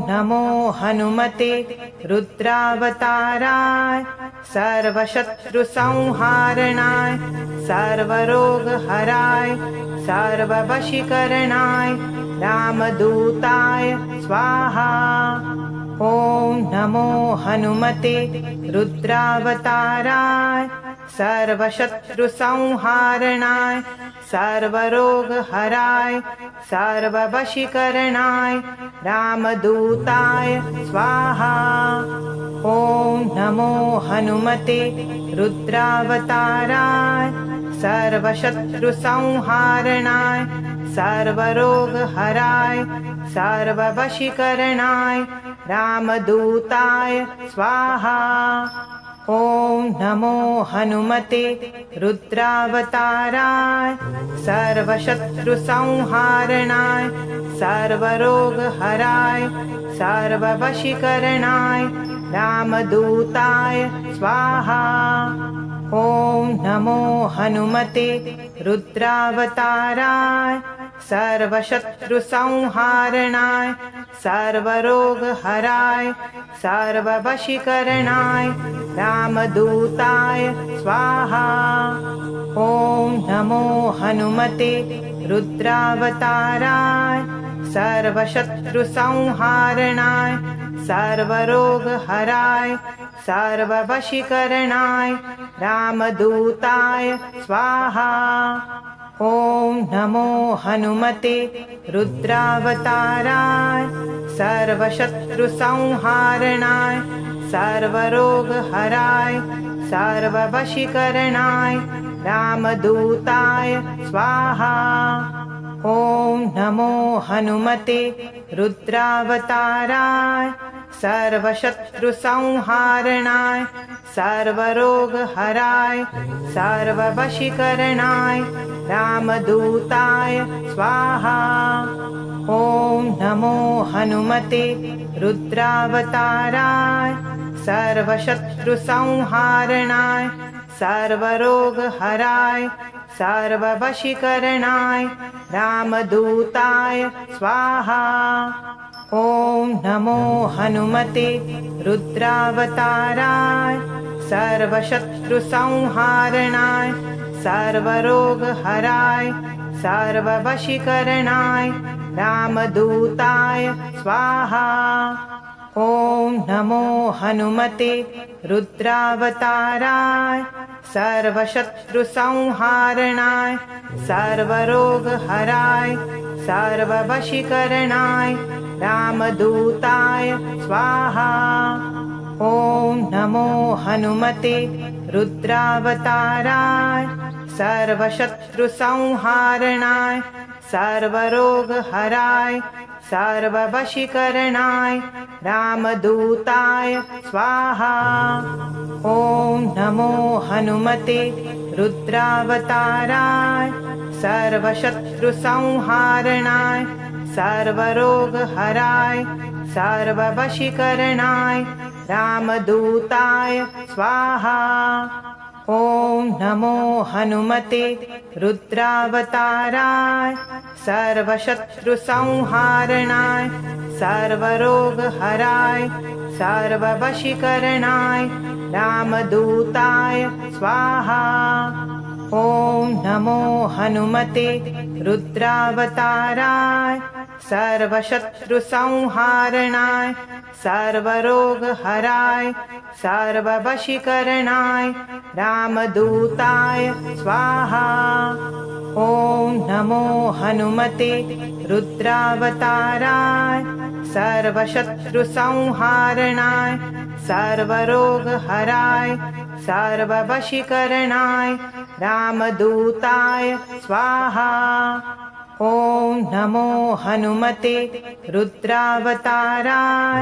नमो हनुमते रुद्रावताराय सर्वशत्रुसंहारणाय सर्वरोगहराय सर्ववशीकरणाय रामदूताय स्वाहा। ॐ नमो हनुमते रुद्रावताराय सर्वशत्रुसंहारणाय सर्वरोगहराय सर्ववशीकरणाय रामदूताय स्वाहा। ॐ नमो हनुमते रुद्रावताराय सर्वशत्रुसंहारणाय सर्वरोगहराय सर्ववशीकरणाय रामदूताय स्वाहा। ॐ नमो हनुमते रुद्रावताराय सर्वशत्रुसंहारणाय सर्वरोगहराय सर्ववशीकरणाय रामदूताय स्वाहा। ॐ नमो हनुमते रुद्रावताराय सर्वशत्रुसंहारणाय सर्वरोगहराय सर्ववशीकरणाय रामदूताय स्वाहा। ॐ नमो हनुमते रुद्रावताराय सर्वशत्रुसंहारणाय सर्वरोगहराय सर्ववशीकरणाय रामदूताय स्वाहा। ॐ नमो हनुमते रुद्रावताराय सर्वशत्रुसंहारणाय सर्वरोगहराय सर्ववशीकरणाय रामदूताय स्वाहा। ॐ नमो हनुमते रुद्रावताराय सर्वशत्रुसंहारणाय सर्वरोगहराय सर्ववशीकरणाय रामदूताय स्वाहा। ॐ नमो हनुमते रुद्रावताराय सर्वशत्रुसंहारणाय सर्वरोगहराय सर्ववशीकरणाय रामदूताय स्वाहा। ॐ नमो हनुमते रुद्रावताराय सर्वशत्रुसंहारणाय सर्वरोगहराय सर्ववशीकरणाय रामदूताय स्वाहा। ॐ नमो हनुमते रुद्रावताराय सर्वशत्रुसंहारणाय सर्वरोगहराय सर्ववशीकरणाय रामदूताय स्वाहा। ॐ नमो हनुमते रुद्रावताराय सर्वशत्रुसंहारणाय सर्वरोगहराय सर्ववशीकरणाय रामदूताय स्वाहा। ॐ नमो हनुमते रुद्रावताराय सर्वशत्रुसंहारणाय सर्वरोगहराय सर्ववशीकरणाय रामदूताय स्वाहा। ॐ नमो हनुमते रुद्रावताराय सर्वशत्रुसंहारणाय सर्वरोगहराय सर्ववशीकरणाय रामदूताय स्वाहा। ॐ नमो हनुमते रुद्रावताराय सर्वशत्रुसंहारणाय सर्वरोगहराय सर्ववशीकरणाय रामदूताय स्वाहा। ॐ नमो हनुमते रुद्रावताराय सर्वशत्रुसंहारणाय सर्वरोगहराय सर्ववशीकरणाय रामदूताय स्वाहा। ॐ नमो हनुमते रुद्रावताराय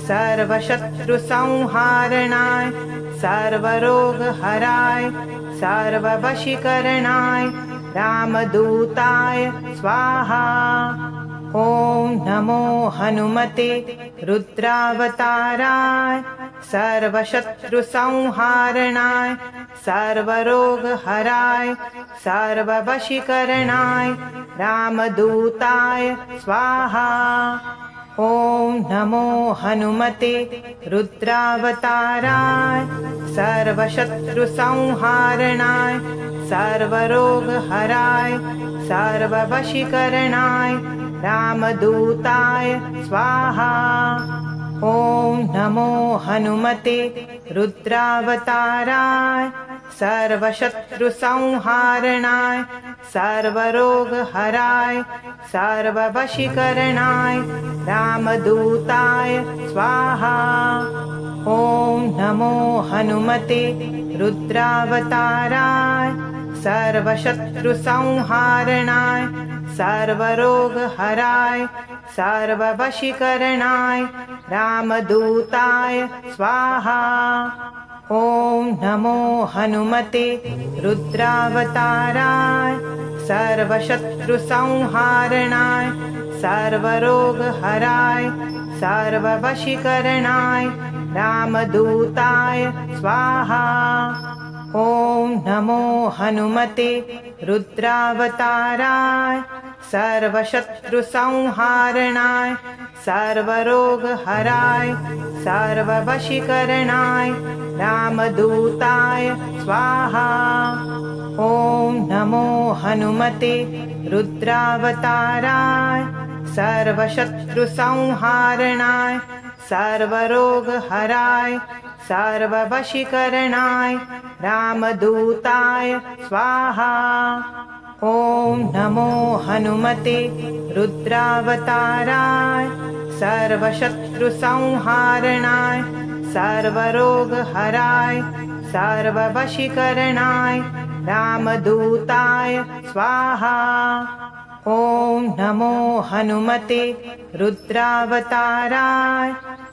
सर्वशत्रुसंहारणाय सर्वरोगहराय सर्ववशीकरणाय रामदूताय स्वाहा। ॐ नमो हनुमते रुद्रावताराय सर्वशत्रुसंहारणाय सर्वरोगहराय सर्ववशीकरणाय रामदूताय स्वाहा। ॐ नमो हनुमते रुद्रावताराय सर्वशत्रुसंहारणाय सर्वरोगहराय सर्ववशीकरणाय रामदूताय स्वाहा। ॐ नमो हनुमते रुद्रावताराय सर्वशत्रुसंहारणाय सर्वरोगहराय सर्ववशीकरणाय रामदूताय स्वाहा। ॐ नमो हनुमते रुद्रावताराय सर्वशत्रुसंहारणाय सर्वरोगहराय सर्ववशीकरणाय रामदूताय स्वाहा। ॐ नमो हनुमते रुद्रावताराय सर्वशत्रुसंहारणाय सर्वरोगहराय सर्ववशीकरणाय रामदूताय स्वाहा। ॐ नमो हनुमते रुद्रावताराय सर्वशत्रुसंहारणाय सर्वरोगहराय सर्ववशीकरणाय रामदूताय स्वाहा। ॐ नमो हनुमते रुद्रावताराय सर्वशत्रुसंहारणाय सर्वरोगहराय सर्ववशीकरणाय रामदूताय स्वाहा। ॐ नमो हनुमते रुद्रावताराय सर्वशत्रुसंहारणाय सर्वरोगहराय सर्ववशीकरणाय रामदूताय स्वाहा। ॐ नमो हनुमते रुद्रावताराय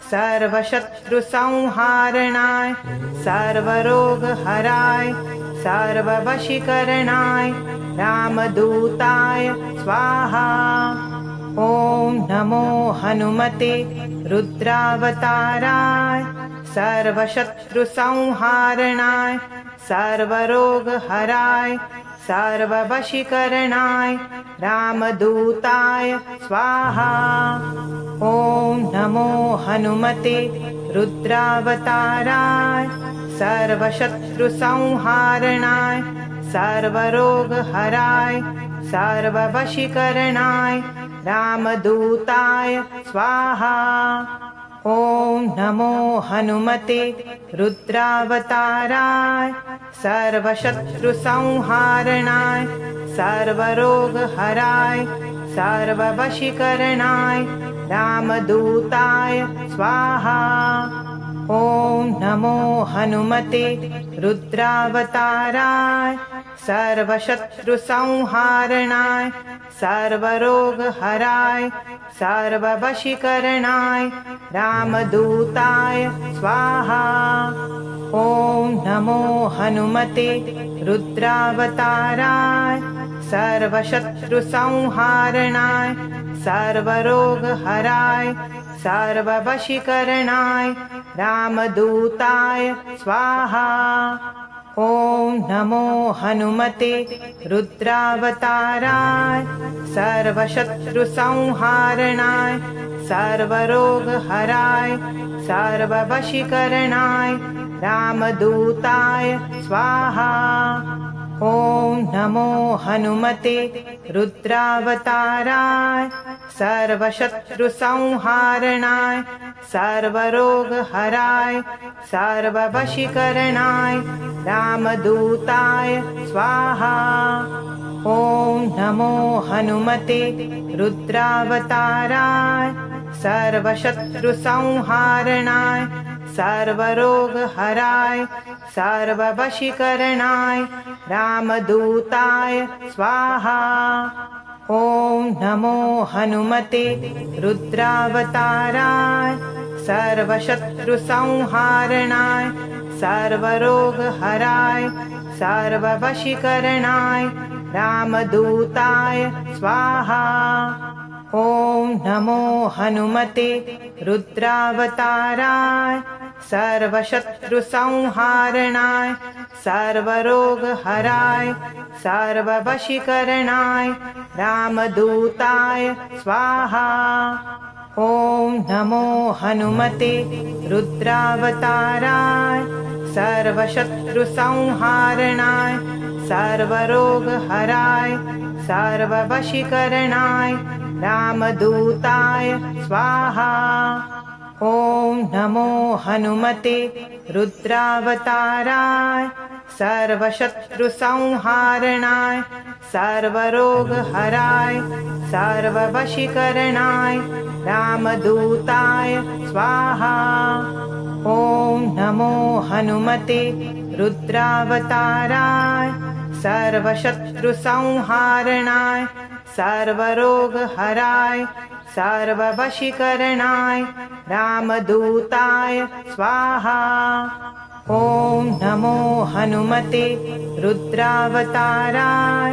सर्वशत्रुसंहारणाय सर्वरोगहराय सर्ववशीकरणाय रामदूताय स्वाहा। ॐ नमो हनुमते रुद्रावताराय सर्वशत्रुसंहारणाय सर्वरोगहराय सर्ववशीकरणाय रामदूताय स्वाहा। ॐ नमो हनुमते रुद्रावताराय सर्वशत्रुसंहारणाय सर्वरोगहराय सर्ववशीकरणाय रामदूताय स्वाहा। ॐ नमो हनुमते रुद्रावताराय सर्वशत्रुसंहारणाय सर्वरोगहराय सर्ववशीकरणाय रामदूताय स्वाहा। ॐ नमो हनुमते रुद्रावताराय सर्वशत्रुसंहारणाय सर्वरोगहराय सर्ववशीकरणाय रामदूताय स्वाहा। ॐ नमो हनुमते रुद्रावताराय सर्वशत्रुसंहारणाय सर्वरोगहराय सर्ववशीकरणाय रामदूताय स्वाहा। ॐ नमो हनुमते रुद्रावताराय सर्वशत्रुसंहारणाय सर्वरोगहराय सर्ववशीकरणाय रामदूताय स्वाहा। ॐ नमो हनुमते रुद्रावताराय सर्वशत्रुसंहारणाय सर्वरोगहराय सर्ववशीकरणाय रामदूताय स्वाहा। ॐ नमो हनुमते रुद्रावताराय सर्वशत्रुसंहारणाय सर्वरोगहराय सर्ववशीकरणाय रामदूताय स्वाहा। ॐ नमो हनुमते रुद्रावताराय सर्वशत्रुसंहारणाय सर्वरोगहराय सर्ववशीकरणाय रामदूताय स्वाहा। ॐ नमो हनुमते रुद्रावताराय सर्वशत्रुसंहारणाय सर्वरोगहराय सर्ववशीकरणाय रामदूताय स्वाहा। ॐ नमो हनुमते ॐ नमो हनुमते रुद्रावताराय सर्वशत्रुसंहारणाय सर्वरोगहराय सर्ववशीकरणाय रामदूताय स्वाहा। ॐ नमो हनुमते रुद्रावताराय सर्वशत्रुसंहारणाय सर्वरोगहराय सर्ववशीकरणाय रामदूताय स्वाहा। ॐ ॐ नमो हनुमते रुद्रावताराय सर्वशत्रुसंहारणाय सर्वरोगहराय सर्ववशीकरणाय रामदूताय स्वाहा। ॐ नमो हनुमते रुद्रावताराय सर्वशत्रुसंहारणाय सर्वरोगहराय सर्ववशीकरणाय रामदूताय स्वाहा। ॐ नमो हनुमते रुद्रावताराय सर्वशत्रुसंहारणाय सर्वरोगहराय सर्ववशीकरणाय रामदूताय स्वाहा। ॐ नमो हनुमते रुद्रावताराय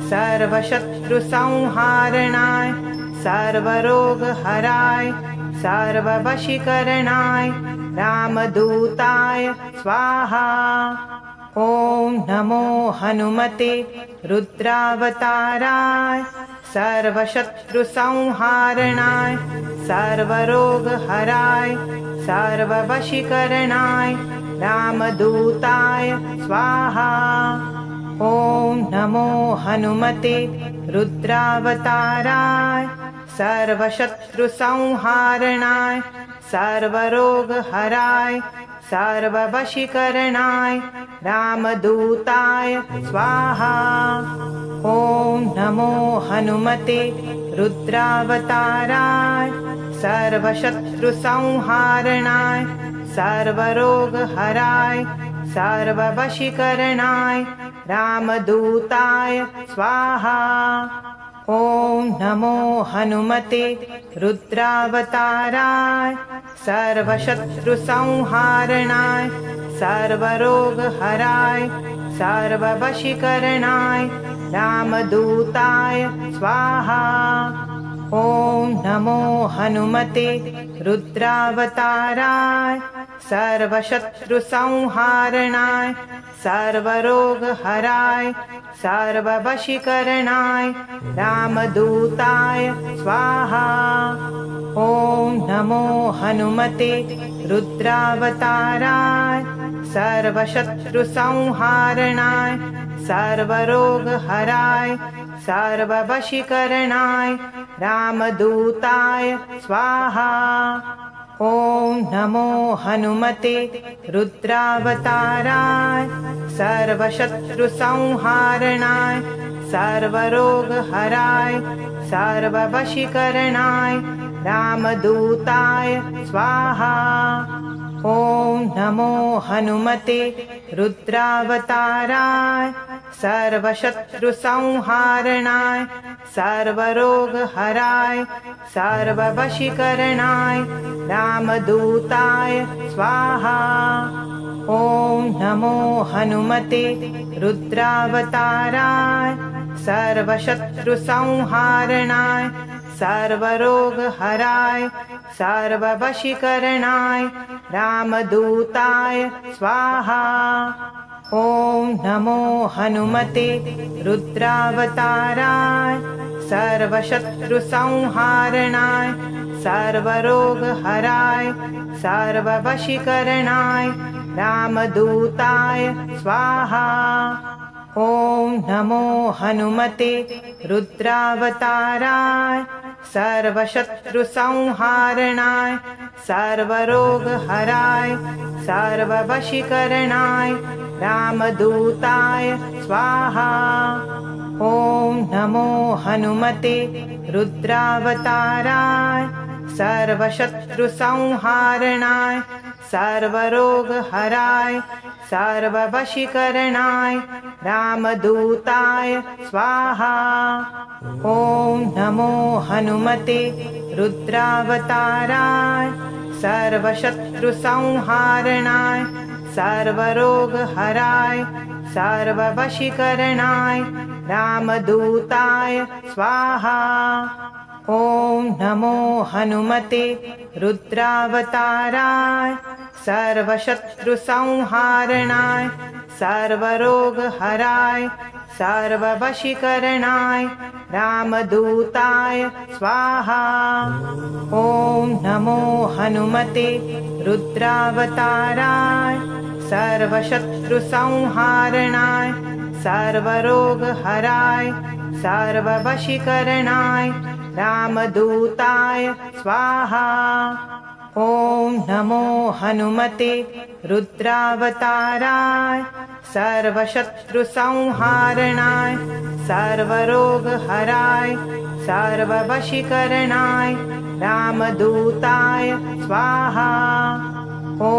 सर्वशत्रुसंहारणाय सर्वरोगहराय सर्ववशीकरणाय रामदूताय स्वाहा। ॐ नमो हनुमते रुद्रावताराय सर्वशत्रुसंहारणाय सर्वरोगहराय सर्ववशीकरणाय रामदूताय स्वाहा। ॐ नमो हनुमते रुद्रावताराय सर्वशत्रुसंहारणाय सर्वरोगहराय सर्ववशीकरणाय रामदूताय स्वाहा। ॐ नमो हनुमते रुद्रावताराय सर्वशत्रुसंहारणाय सर्वरोगहराय सर्ववशीकरणाय रामदूताय स्वाहा। ॐ नमो हनुमते रुद्रावताराय सर्वशत्रुसंहारणाय सर्वरोगहराय सर्ववशीकरणाय रामदूताय स्वाहा। ॐ नमो हनुमते रुद्रावताराय सर्वशत्रुसंहारणाय सर्वरोगहराय सर्ववशीकरणाय रामदूताय स्वाहा। ॐ नमो हनुमते रुद्रावताराय सर्वशत्रुसंहारणाय सर्वरोगहराय सर्ववशीकरणाय रामदूताय स्वाहा। ॐ नमो हनुमते रुद्रावताराय सर्वशत्रुसंहारणाय सर्वरोगहराय सर्ववशीकरणाय रामदूताय स्वाहा। ॐ नमो हनुमते रुद्रावताराय सर्वशत्रुसंहारणाय सर्वरोगहराय सर्ववशीकरणाय रामदूताय स्वाहा। ॐ नमो हनुमते रुद्रावताराय सर्वशत्रुसंहारणाय सर्वरोगहराय सर्ववशीकरणाय रामदूताय स्वाहा। ॐ नमो हनुमते रुद्रावताराय सर्वशत्रुसंहारणाय सर्वरोगहराय सर्ववशीकरणाय रामदूताय स्वाहा। ॐ नमो हनुमते रुद्रावताराय सर्वशत्रुसंहारणाय सर्वरोगहराय सर्ववशीकरणाय रामदूताय स्वाहा। ॐ नमो हनुमते रुद्रावताराय सर्वशत्रुसंहारणाय सर्वरोगहराय सर्ववशीकरणाय रामदूताय स्वाहा। ॐ नमो हनुमते रुद्रावताराय सर्वशत्रुसंहारणाय सर्वरोगहराय सर्ववशीकरणाय रामदूताय स्वाहा। ॐ नमो हनुमते रुद्रावताराय सर्वशत्रुसंहारणाय सर्वरोगहराय सर्ववशीकरणाय रामदूताय स्वाहा। ॐ नमो हनुमते रुद्रावताराय सर्वशत्रुसंहारणाय सर्वरोगहराय सर्ववशीकरणाय रामदूताय स्वाहा। ॐ नमो हनुमते रुद्रावताराय सर्वशत्रुसंहारणाय सर्वरोगहराय सर्ववशीकरणाय रामदूताय स्वाहा। ॐ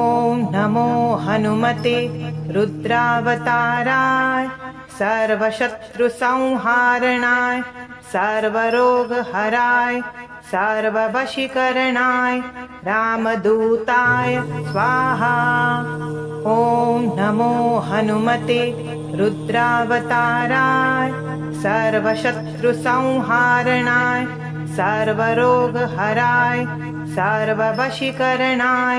नमो हनुमते रुद्रावताराय सर्वशत्रुसंहारणाय सर्वरोगहराय सर्ववशीकरणाय रामदूताय स्वाहा। ॐ नमो हनुमते रुद्रावताराय सर्वशत्रुसंहारणाय सर्वरोगहराय सर्ववशीकरणाय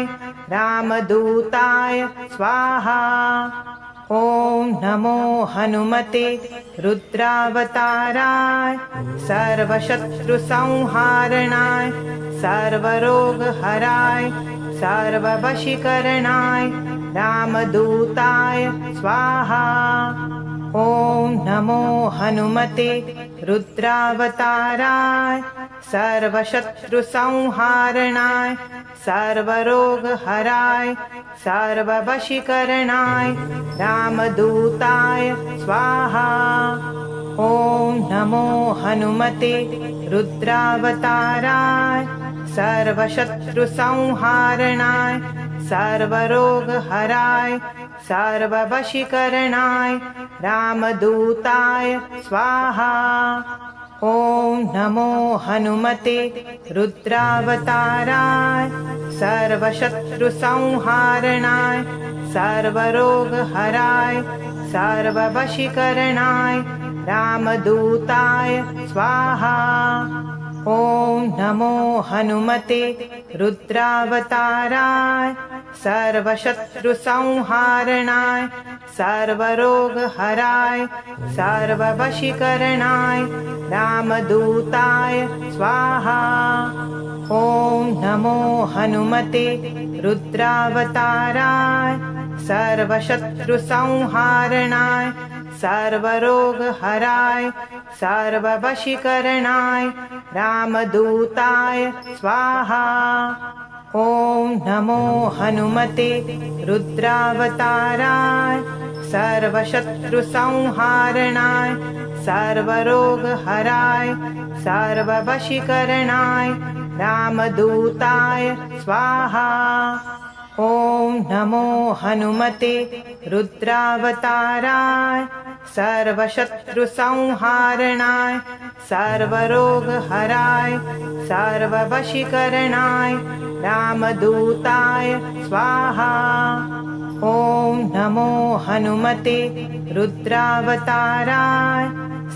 रामदूताय स्वाहा। ॐ नमो हनुमते रुद्रावताराय सर्वशत्रुसंहारणाय सर्वरोगहराय सर्ववशीकरणाय रामदूताय स्वाहा। ॐ नमो हनुमते रुद्रावताराय सर्वशत्रुसंहारणाय सर्वरोगहराय सर्ववशीकरणाय रामदूताय स्वाहा। ॐ नमो हनुमते रुद्रावताराय सर्वशत्रुसंहारणाय सर्वरोगहराय सर्ववशीकरणाय रामदूताय स्वाहा। ॐ नमो हनुमते रुद्रावताराय सर्वशत्रुसंहारणाय सर्वरोगहराय सर्ववशीकरणाय रामदूताय स्वाहा। ॐ नमो हनुमते रुद्रावताराय सर्वशत्रुसंहारणाय सर्वरोगहराय सर्ववशीकरणाय रामदूताय स्वाहा। ॐ नमो हनुमते रुद्रावताराय सर्वशत्रुसंहारणाय सर्वरोगहराय सर्ववशीकरणाय रामदूताय स्वाहा। ॐ नमो हनुमते रुद्रावताराय सर्वशत्रुसंहारणाय सर्वरोगहराय सर्ववशीकरणाय रामदूताय स्वाहा। ॐ नमो हनुमते रुद्रावताराय सर्वशत्रुसंहारणाय सर्वरोगहराय सर्ववशीकरणाय रामदूताय स्वाहा। ॐ नमो हनुमते रुद्रावताराय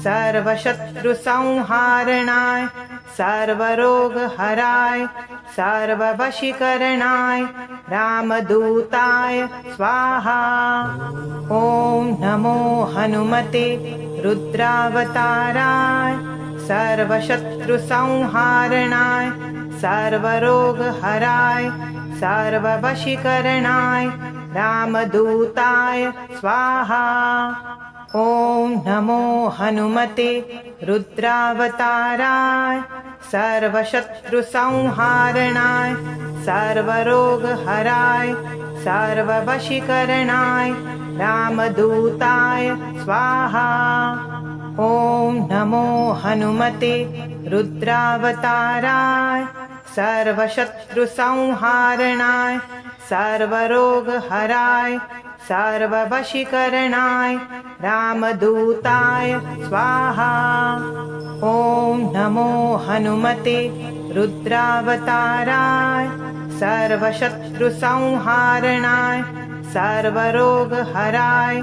सर्वशत्रुसंहारणाय सर्वरोगहराय सर्ववशीकरणाय रामदूताय स्वाहा। ॐ नमो हनुमते रुद्रावताराय सर्वशत्रुसंहारणाय सर्वरोगहराय सर्ववशीकरणाय रामदूताय स्वाहा। ॐ नमो हनुमते रुद्रावताराय सर्वशत्रुसंहारणाय सर्वरोगहराय सर्ववशीकरणाय रामदूताय स्वाहा। ॐ नमो हनुमते रुद्रावताराय सर्वशत्रुसंहारणाय सर्वरोगहराय सर्ववशीकरणाय रामदूताय स्वाहा। ॐ नमो हनुमते रुद्रावताराय सर्वशत्रुसंहारणाय सर्वरोगहराय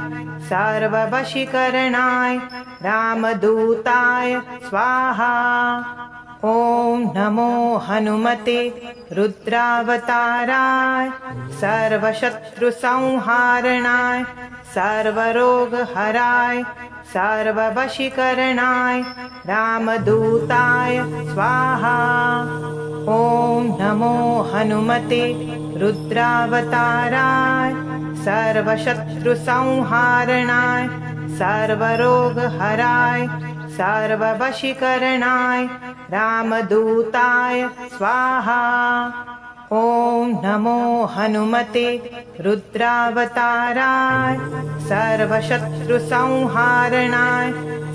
सर्ववशीकरणाय रामदूताय स्वाहा। ॐ ॐ नमो हनुमते रुद्रावताराय सर्वशत्रुसंहारणाय सर्वरोगहराय सर्ववशीकरणाय रामदूताय स्वाहा। ॐ नमो हनुमते रुद्रावताराय सर्वशत्रुसंहारणाय सर्वरोगहराय सर्ववशीकरणाय रामदूताय स्वाहा। ॐ नमो हनुमते रुद्रावताराय सर्वशत्रुसंहारणाय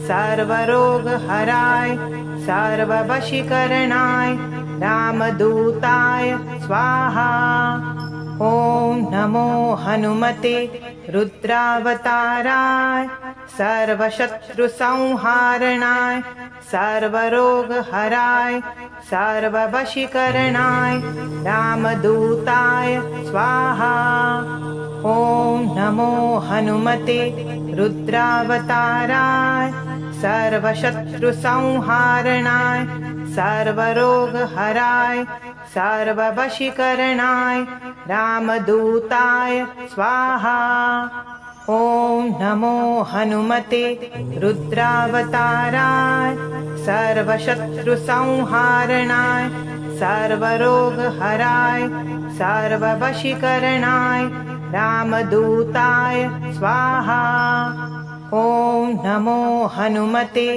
सर्वरोगहराय सर्ववशीकरणाय रामदूताय स्वाहा। ॐ नमो हनुमते रुद्रावताराय सर्वशत्रुसंहारणाय सर्वरोगहराय सर्ववशीकरणाय रामदूताय स्वाहा। ॐ नमो हनुमते रुद्रावताराय सर्वशत्रुसंहारणाय सर्वरोगहराय सर्ववशीकरणाय रामदूताय स्वाहा। ॐ नमो हनुमते रुद्रावताराय सर्वशत्रुसंहारणाय सर्वरोगहराय सर्ववशीकरणाय रामदूताय स्वाहा। ॐ नमो हनुमते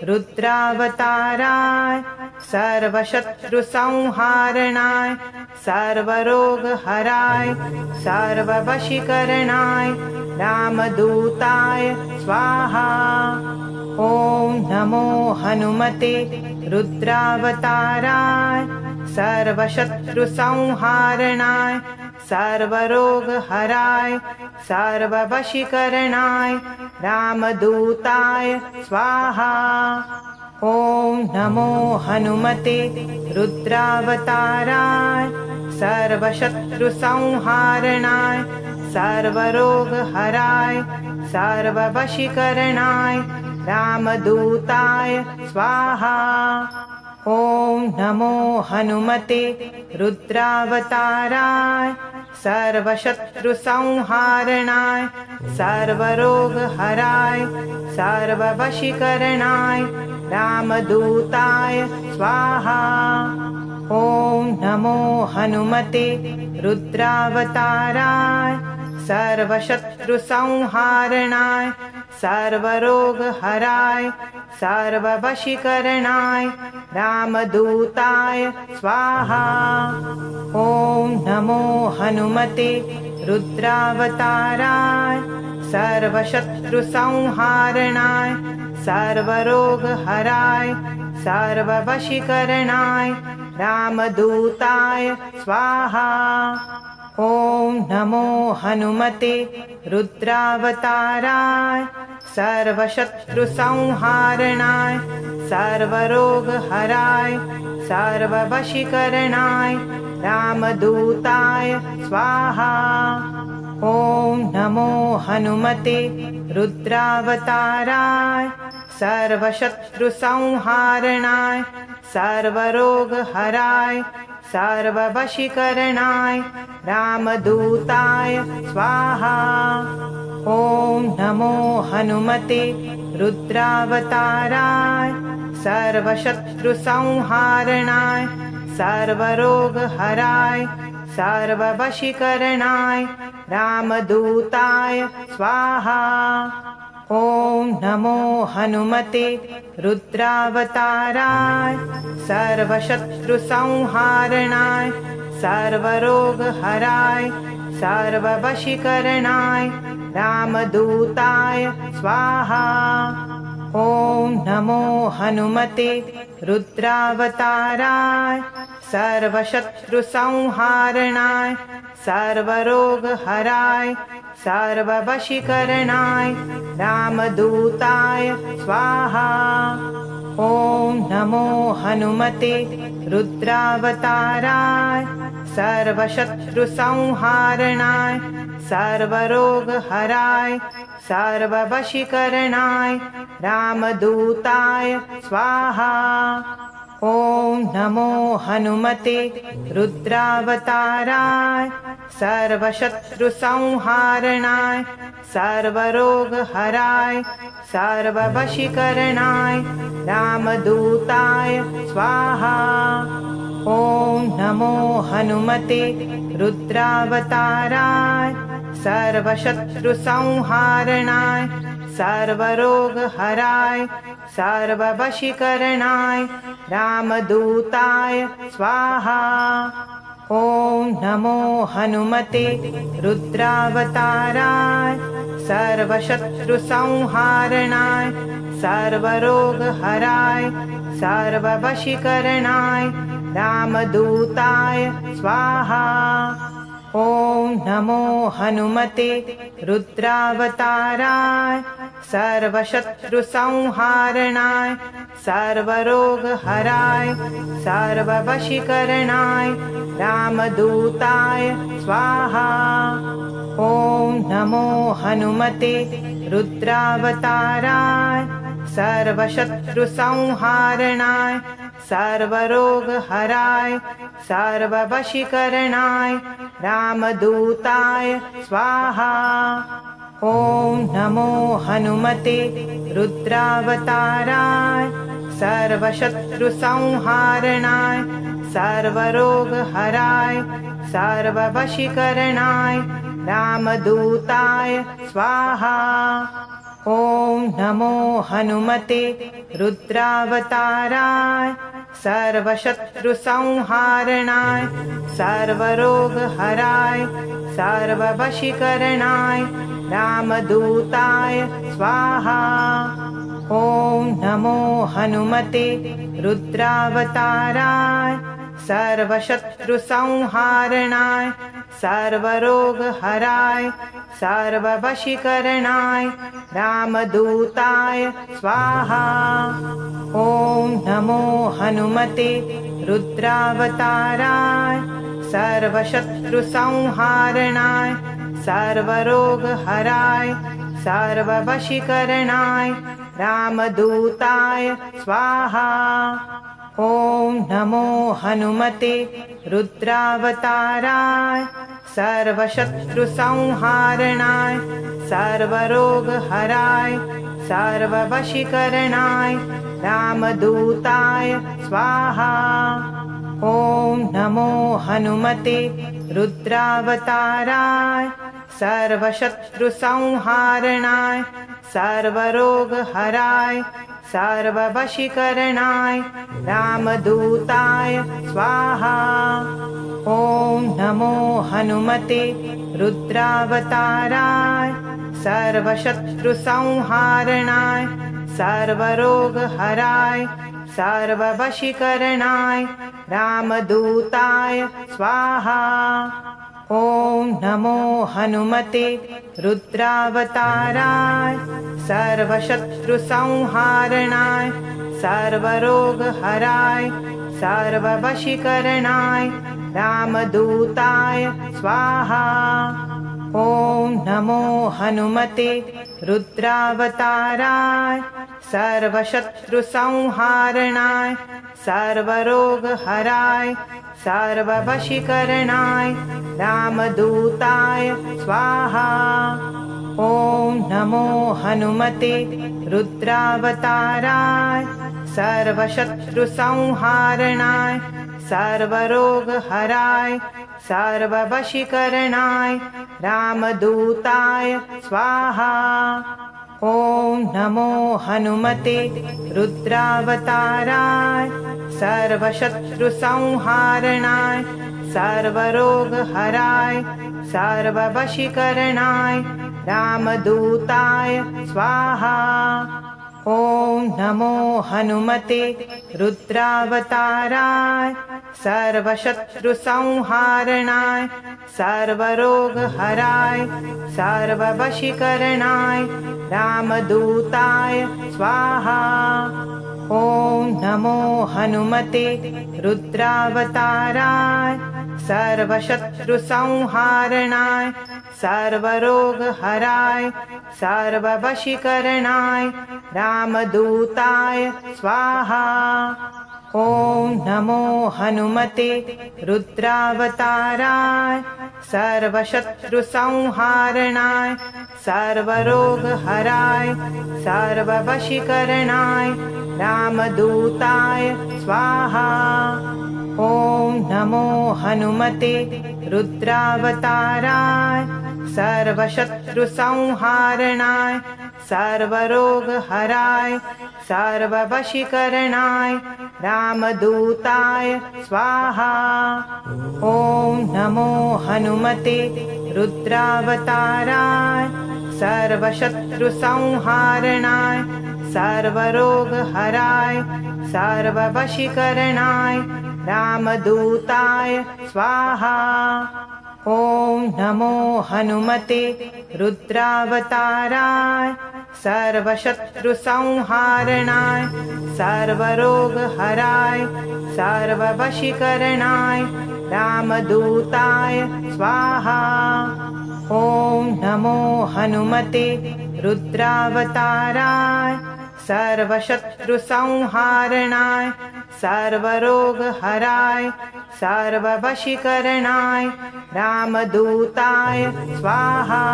रुद्रावताराय सर्वशत्रुसंहारणाय सर्वरोगहराय सर्ववशीकरणाय रामदूताय स्वाहा। ॐ नमो हनुमते रुद्रावताराय सर्वशत्रुसंहारणाय सर्वरोगहराय सर्ववशीकरणाय रामदूताय स्वाहा। ॐ नमो हनुमते रुद्रावताराय सर्वशत्रुसंहारणाय सर्वरोगहराय सर्ववशीकरणाय रामदूताय स्वाहा। ॐ नमो हनुमते रुद्रावताराय सर्वशत्रुसंहारणाय सर्वरोगहराय सर्ववशीकरणाय रामदूताय स्वाहा। ॐ नमो हनुमते रुद्रावताराय सर्वशत्रुसंहारणाय सर्वरोगहराय सर्ववशीकरणाय रामदूताय स्वाहा। ॐ नमो हनुमते रुद्रावताराय सर्वशत्रुसंहारणाय सर्वरोगहराय सर्ववशीकरणाय रामदूताय स्वाहा। ॐ नमो हनुमते रुद्रावताराय सर्वशत्रुसंहारणाय सर्वरोगहराय सर्ववशीकरणाय रामदूताय स्वाहा। ॐ नमो हनुमते रुद्रावताराय सर्वशत्रुसंहारणाय सर्वरोगहराय सर्ववशीकरणाय रामदूताय स्वाहा। ॐ नमो हनुमते रुद्रावताराय सर्वशत्रुसंहारणाय सर्वरोगहराय सर्ववशीकरणाय रामदूताय स्वाहा। ॐ नमो हनुमते रुद्रावताराय सर्वशत्रुसंहारणाय सर्वरोगहराय सर्ववशीकरणाय रामदूताय स्वाहा। ॐ नमो हनुमते रुद्रावताराय सर्वशत्रुसंहारणाय सर्वरोगहराय सर्ववशीकरणाय रामदूताय स्वाहा। ॐ नमो हनुमते रुद्रावताराय सर्वशत्रुसंहारणाय सर्वरोगहराय सर्ववशीकरणाय रामदूताय स्वाहा। ॐ नमो हनुमते रुद्रावताराय सर्वशत्रुसंहारणाय सर्वरोगहराय सर्ववशीकरणाय रामदूताय स्वाहा। ॐ नमो हनुमते रुद्रावताराय सर्वशत्रुसंहारणाय सर्वरोगहराय सर्ववशीकरणाय रामदूताय स्वाहा। ॐ नमो हनुमते रुद्रावताराय सर्वशत्रुसंहारणाय सर्वरोगहराय सर्ववशीकरणाय रामदूताय स्वाहा। ॐ नमो हनुमते रुद्रावताराय सर्वशत्रुसंहारणाय सर्वरोगहराय सर्ववशीकरणाय रामदूताय स्वाहा। ॐ नमो हनुमते रुद्रावताराय सर्वशत्रुसंहारणाय सर्वरोगहराय सर्ववशीकरणाय रामदूताय स्वाहा। ॐ नमो हनुमते रुद्रावताराय सर्वशत्रुसंहारणाय सर्वरोगहराय सर्ववशीकरणाय रामदूताय स्वाहा। ॐ नमो हनुमते रुद्रावताराय सर्वशत्रुसंहारणाय सर्वरोगहराय सर्ववशीकरणाय रामदूताय स्वाहा। ॐ नमो हनुमते रुद्रावताराय सर्वशत्रुसंहारणाय सर्वरोगहराय सर्ववशीकरणाय रामदूताय स्वाहा। ॐ नमो हनुमते रुद्रावताराय सर्वशत्रुसंहारणाय सर्वरोगहराय सर्ववशीकरणाय रामदूताय स्वाहा। ॐ नमो हनुमते रुद्रावताराय सर्वशत्रुसंहारणाय सर्वरोगहराय सर्ववशीकरणाय रामदूताय स्वाहा। ॐ नमो हनुमते रुद्रावताराय सर्वशत्रुसंहारणाय सर्वरोगहराय सर्ववशीकरणाय रामदूताय स्वाहा। ॐ नमो हनुमते रुद्रावताराय सर्वशत्रुसंहारणाय सर्वरोगहराय सर्ववशीकरणाय रामदूताय स्वाहा। ॐ नमो हनुमते रुद्रावताराय सर्वशत्रुसंहारणाय सर्वरोगहराय सर्ववशीकरणाय रामदूताय स्वाहा। ॐ नमो हनुमते रुद्रावताराय सर्वशत्रुसंहारणाय सर्वरोगहराय सर्ववशीकरणाय रामदूताय स्वाहा। ॐ नमो हनुमते रुद्रावताराय सर्वशत्रुसंहारणाय सर्वरोगहराय सर्ववशीकरणाय रामदूताय स्वाहा। ॐ नमो हनुमते रुद्रावताराय सर्वशत्रुसंहारणाय सर्वरोगहराय सर्ववशीकरणाय रामदूताय स्वाहा। ॐ नमो हनुमते रुद्रावताराय सर्वशत्रुसंहारणाय सर्वरोगहराय सर्ववशीकरणाय रामदूताय स्वाहा। ॐ नमो हनुमते रुद्रावताराय सर्वशत्रुसंहारणाय सर्वरोगहराय सर्ववशीकरणाय रामदूताय स्वाहा। ॐ ॐ नमो हनुमते रुद्रावताराय सर्वशत्रुसंहारणाय सर्वरोगहराय सर्ववशीकरणाय रामदूताय स्वाहा। ॐ नमो हनुमते रुद्रावताराय सर्वशत्रुसंहारणाय सर्वरोगहराय सर्ववशीकरणाय रामदूताय स्वाहा। ॐ नमो हनुमते रुद्रावताराय सर्वशत्रुसंहारणाय सर्वरोगहराय सर्ववशीकरणाय रामदूताय स्वाहा। ॐ नमो हनुमते रुद्रावताराय सर्वशत्रुसंहारणाय सर्वरोगहराय सर्ववशीकरणाय रामदूताय स्वाहा। ॐ नमो हनुमते रुद्रावताराय सर्वशत्रुसंहारणाय सर्वरोगहराय सर्ववशीकरणाय रामदूताय स्वाहा।